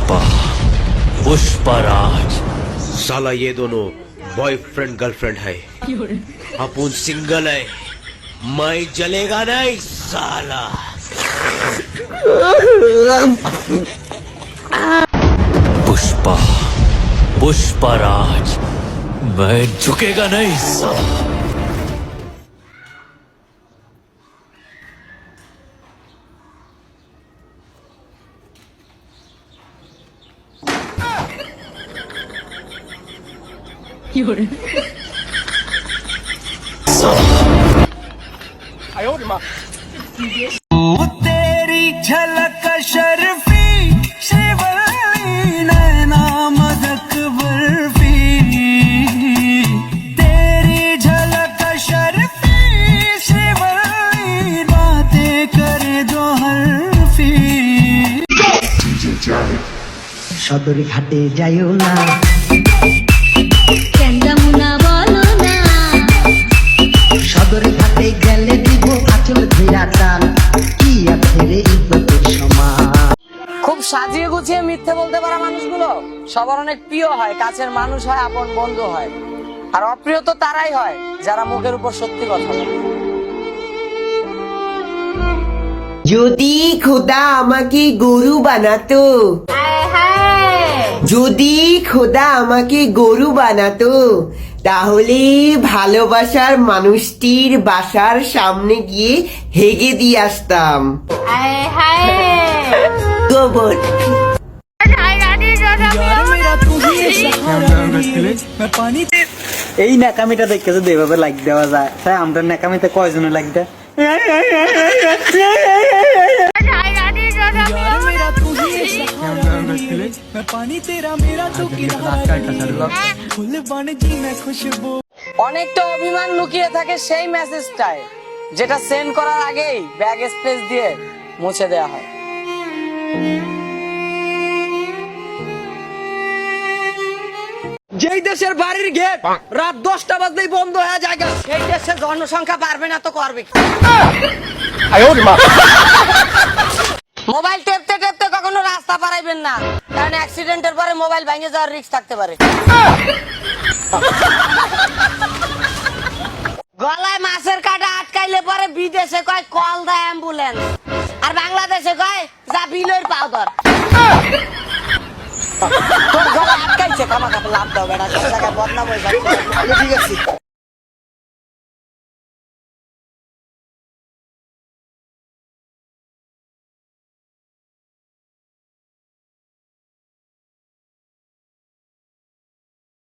पुष्पा पुष्पराज। साला ये दोनों बॉयफ्रेंड गर्लफ्रेंड है, अपन सिंगल है, मैं जलेगा नहीं साला। पुष्पा पुष्पराज, मैं झुकेगा नहीं साला। तेरी झलक शर्फी श्रीवल्ली नैना मदक बर्फी, तेरी झलक शर्फी श्रीवल्ली बातें करे जो हरफी। সদর ঘাটে যাইও না, সদর ঘাটে গেলে দিব আচল ধীরা টান, কি আছে রে ইজ্জতের সমান। খুব সাজিয়ে গুছিয়ে মিথ্যে বলতে পারা মানুষগুলো সবার অনেক প্রিয় হয়, কাছের মানুষ হয়, আপন বন্ধু হয়। আর অপ্রিয় তো তারাই হয় যারা মুখের উপর সত্যি কথা বলে। যদি খোদা আমাকে গরু বানাতো, যদি খোদা আমাকে গরু বানাতো, তাহলে ভালোবাসার মানুষটির বাসার সামনে গিয়ে হেগে দিয়ে আসতাম গোবর। এই ন্যাকামিটা দেখে যদি এভাবে লাইক দেওয়া যায়, তাই আমরা ন্যাকামিতে কয়জনে লাইক দেয়? অনেকটা অভিমান লুকিয়ে থাকে সেই মেসেজটায়, যেটা সেন্ড করার আগেই ব্যাগ স্পেস দিয়ে মুছে দেওয়া হয়। যেই দেশের বাড়ির গেট রাত 10টা বাজলেই বন্ধ হয়ে যায়, সেই দেশের জনসংখ্যা বাড়বে না তো করবে কি? মোবাইল টেপতে টেপতে কখনো রাস্তা পারাইবেন না, কারণ অ্যাক্সিডেন্টের পরে মোবাইল ভেঙে যাওয়ার রিস্ক থাকতে পারে। গলায় মাছের কাঁটা আটকাইলে পরে বিদেশে কয় কল দা অ্যাম্বুলেন্স, আর বাংলাদেশে কয় যা বিলের পাউডার। তোর গলা আটকাইছে, কামা কাপড় লাভ দাও বেড়া, সব জায়গায় বদনাম হয়ে যাচ্ছে। ঠিক আছে।